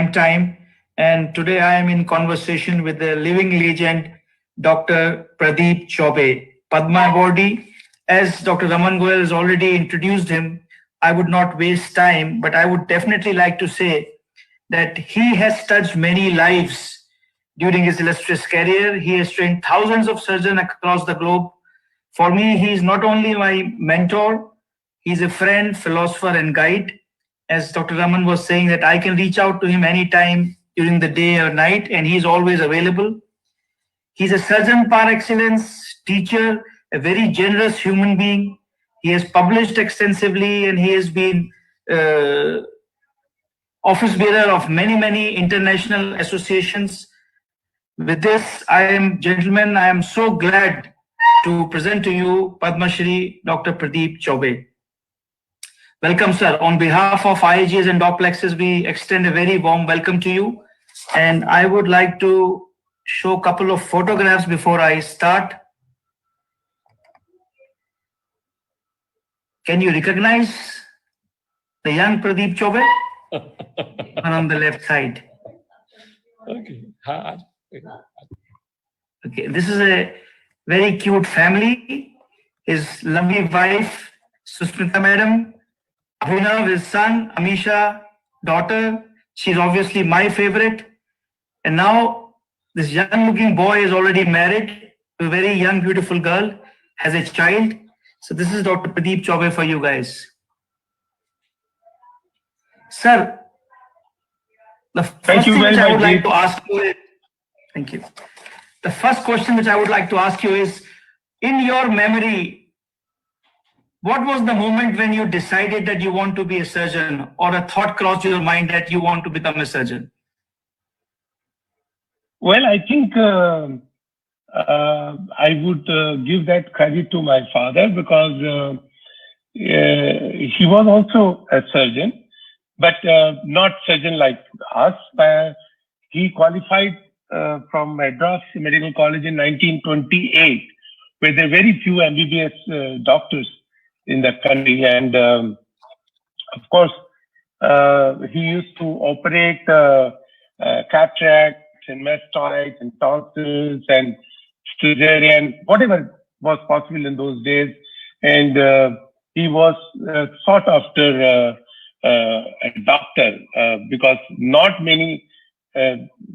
prime time. And today I am in conversation with the living legend, Dr. Pradeep Chaubey, Padma Awardee. As Dr. Raman Goyal has already introduced him, I would not waste time, but I would definitely like to say that he has touched many lives during his illustrious career. He has trained thousands of surgeons across the globe. For me, he is not only my mentor, he's a friend, philosopher, and guide. As Dr. Raman was saying, that I can reach out to him anytime during the day or night, and he's always available. He's a surgeon par excellence, teacher, a very generous human being. He has published extensively, and he has been office bearer of many international associations. With this, gentlemen, I am so glad to present to you Padma Shri Dr. Pradeep Chaubey. Welcome, sir. On behalf of IAGs and Doplexes, we extend a very warm welcome to you. And I would like to show a couple of photographs before I start. Can you recognize the young Pradeep Chaubey? One on the left side. Okay. Okay, this is a very cute family. His lovely wife, Susmita Madam, Abhinav, his son, Amisha, daughter. She's obviously my favorite. And now this young looking boy is already married to a very young, beautiful girl, has a child. So this is Dr. Pradeep Chaubey for you guys. Sir, the first thing which I would like to ask you is, thank you. The first question which I would like to ask you is, in your memory, what was the moment when you decided that you want to be a surgeon, or a thought crossed your mind that you want to become a surgeon? Well, I think I would give that credit to my father, because he was also a surgeon, but not surgeon like us. He qualified from Madras Medical College in 1928, where there were very few MBBS doctors in the country. And of course, he used to operate cataracts and mastoids and tonsils and cesarean, whatever was possible in those days. And he was sought after a doctor, because not many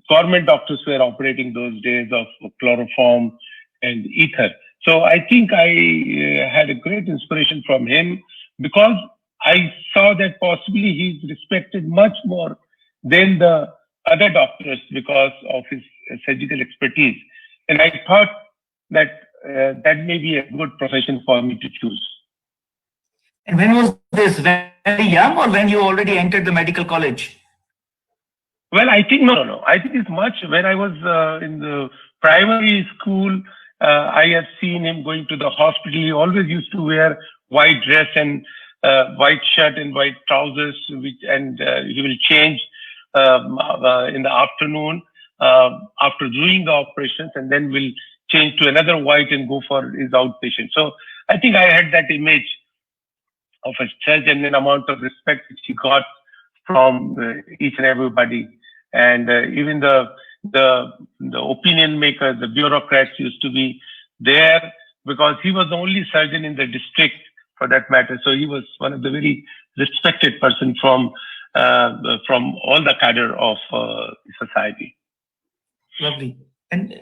government doctors were operating those days of chloroform and ether. So I think I had a great inspiration from him, because I saw that possibly he's respected much more than the other doctors because of his surgical expertise. And I thought that that may be a good profession for me to choose. And when was this? Very young, or when you already entered the medical college? Well, I think no. I think it's much. When I was in the primary school, I have seen him going to the hospital. He always used to wear white dress and white shirt and white trousers, and he will change in the afternoon after doing the operations, and then will change to another white and go for his outpatient. So I think I had that image of a surgeon, and amount of respect which he got from each and everybody. And even the opinion makers, the bureaucrats used to be there, because he was the only surgeon in the district for that matter. So he was one of the very respected person from all the cadre of society. Lovely. And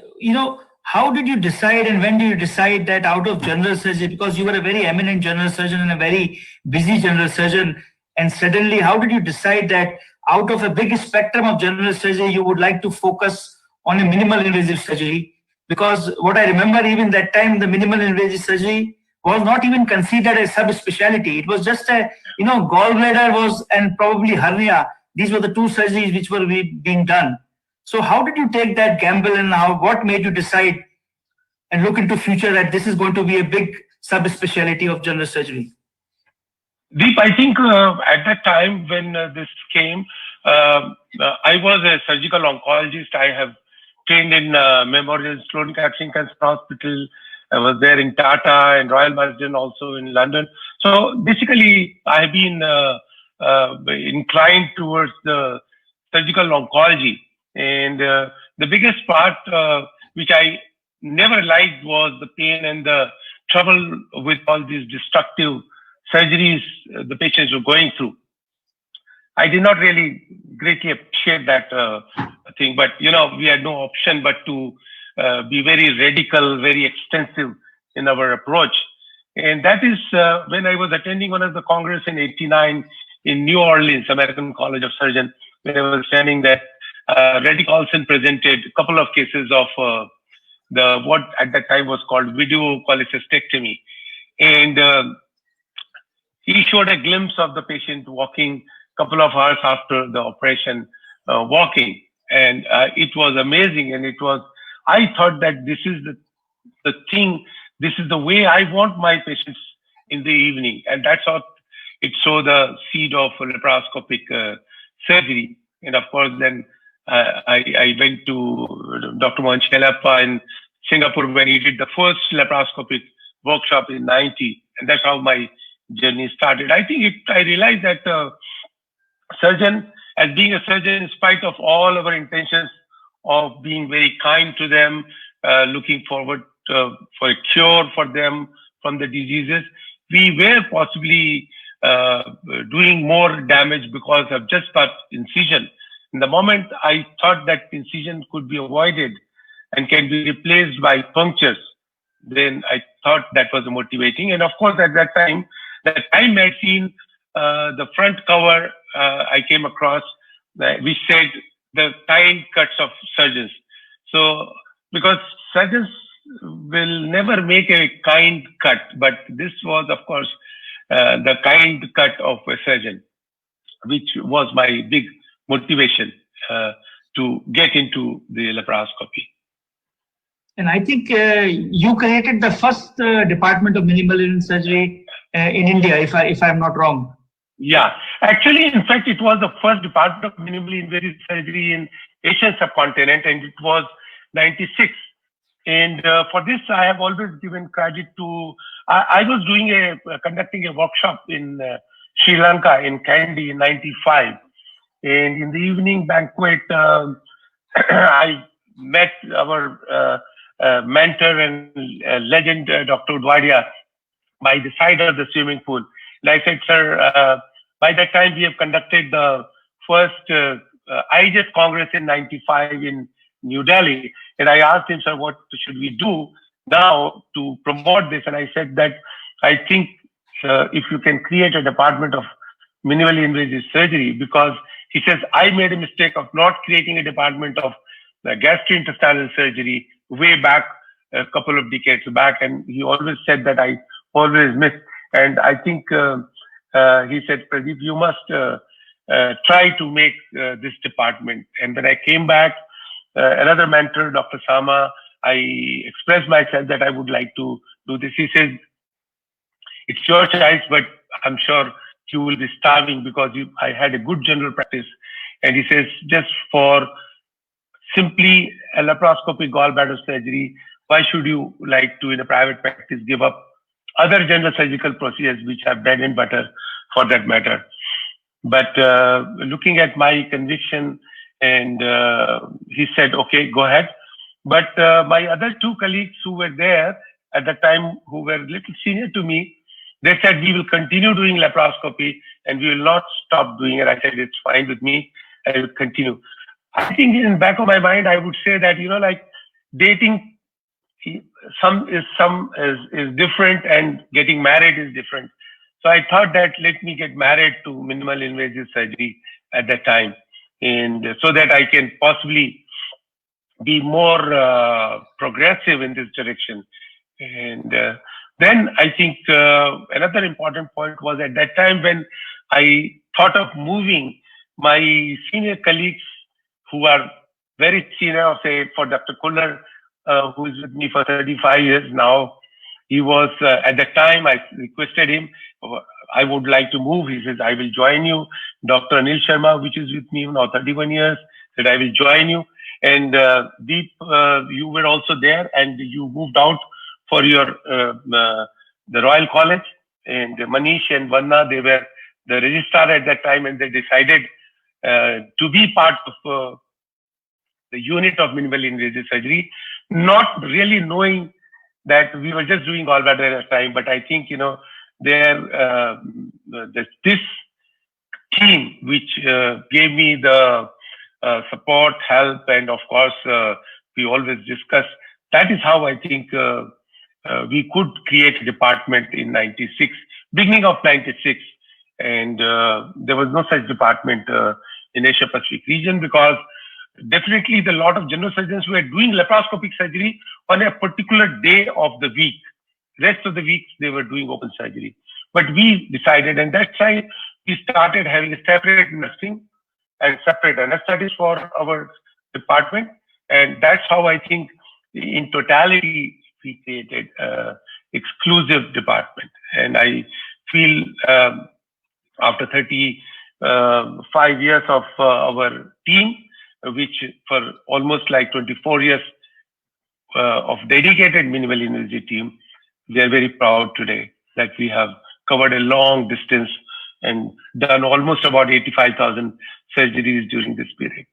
how did you decide, and when did you decide that out of general surgery, because you were a very eminent general surgeon and a very busy general surgeon, and suddenly how did you decide that out of a big spectrum of general surgery, you would like to focus on a minimal invasive surgery? Because what I remember, even that time, the minimal invasive surgery was not even considered a subspecialty. It was just a, gallbladder was, and probably hernia. These were the two surgeries which were being done. So how did you take that gamble, and what made you decide and look into future that this is going to be a big subspecialty of general surgery? Deep, I think at that time when this came, I was a surgical oncologist. I have trained in Memorial Sloan Kettering Cancer Hospital. I was there in Tata and Royal Marsden, also in London. So basically, I've been inclined towards the surgical oncology. And the biggest part which I never liked was the pain and the trouble with all these destructive surgeries the patients were going through. I did not really greatly appreciate that thing, but we had no option but to be very radical, very extensive in our approach. And that is when I was attending one of the congress in '89 in New Orleans, American College of Surgeons, where I was standing there. Reddy Carlson presented a couple of cases of what at that time was called video cholecystectomy. And he showed a glimpse of the patient walking a couple of hours after the operation, walking. And it was amazing. And I thought that this is the thing, this is the way I want my patients in the evening. And that's how it showed the seed of laparoscopic surgery. And of course, then I went to Dr. Mohan Shenappa in Singapore when he did the first laparoscopic workshop in '90. And that's how my journey started. I realized that surgeon, as being a surgeon, in spite of all our intentions of being very kind to them, looking forward for a cure for them from the diseases, we were possibly doing more damage because of just that incision. In the moment I thought that incision could be avoided and can be replaced by punctures, then I thought that was motivating. And of course, at that time, the Time magazine, the front cover I came across, which said the kind cuts of surgeons. So, because surgeons will never make a kind cut, but this was, of course, the kind cut of a surgeon, which was my big motivation to get into the laparoscopy. And I think you created the first department of minimal invasive surgery in India, if I'm not wrong. Yeah, actually, in fact, it was the first department of minimally invasive surgery in Asian subcontinent, and it was '96. And for this, I have always given credit to. I was conducting a workshop in Sri Lanka in Kandy in '95, and in the evening banquet, I met our mentor and legend, Dr. Udwadia, by the side of the swimming pool. And I said, sir, by that time we have conducted the first IJS Congress in '95 in New Delhi. And I asked him, sir, what should we do now to promote this? And I said that I think if you can create a department of minimally invasive surgery, because he says, I made a mistake of not creating a department of gastrointestinal surgery way back a couple of decades back. And he always said that I always missed. And I think he said, Pradeep, you must try to make this department. And when I came back, another mentor, Dr. Sama, I expressed myself that I would like to do this. He says, it's your choice, but I'm sure you will be starving because I had a good general practice. And he says, just for simply a laparoscopic gallbladder surgery, why should you like to, in a private practice, give up other general surgical procedures which have bread and butter for that matter? But looking at my conviction, and he said, okay, go ahead. But my other two colleagues who were there at the time, who were a little senior to me, they said, we will continue doing laparoscopy and we will not stop doing it. I said, it's fine with me. I will continue. I think in the back of my mind, I would say that, like dating, some is different and getting married is different. So I thought that let me get married to minimal invasive surgery at that time, and so that I can possibly be more progressive in this direction. And then I think another important point was at that time when I thought of moving, my senior colleagues who are very senior, say for Dr. Kullar, who is with me for 35 years now, he was, at that time, I requested him, I would like to move. He says, I will join you. Dr. Anil Sharma, which is with me now 31 years, said, I will join you. And Deep, you were also there and you moved out for your the Royal College. And Manish and Vanna, they were the registrar at that time, and they decided to be part of the unit of minimally invasive surgery, not really knowing that we were just doing gallbladder at a time. But I think, this team which gave me the support, help, and of course, we always discuss. That is how I think we could create a department in 96, beginning of 96. And there was no such department in Asia Pacific region, because definitely the lot of general surgeons who were doing laparoscopic surgery on a particular day of the week. Rest of the week, they were doing open surgery. But we decided, and that's why we started having a separate nursing and separate anesthetists for our department. And that's how I think in totality, we created exclusive department. And I feel after 35 years of our team, which for almost like 24 years of dedicated minimally invasive team, we are very proud today that we have covered a long distance and done almost about 85,000 surgeries during this period.